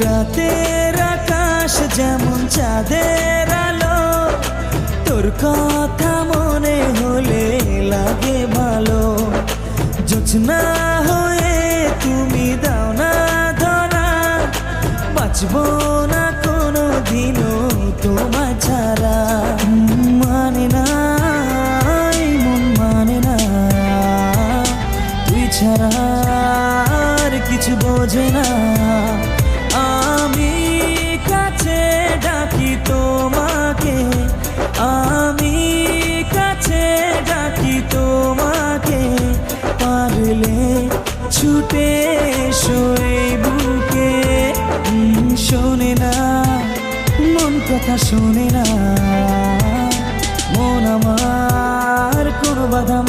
রাতের আকাশ যেমন চাঁদের আলো, তোর কথা মনে হলে লাগে ভালো। জোছনা হয়ে তুমি দাও না ধরা, বাঁচবো না কোনো দিনও তোমায় ছাড়া। মানে না এই মন মানে না, তুই ছাড়া আর কিছু বোঝে না। আমি কাছে ডাকি তোমাকে, আমি কাছে ডাকি তোমাকে, পারলে ছুটে এসো এই বুকে। শোনে না মন কথা, শোনে না মন আমার, কোনো বাধা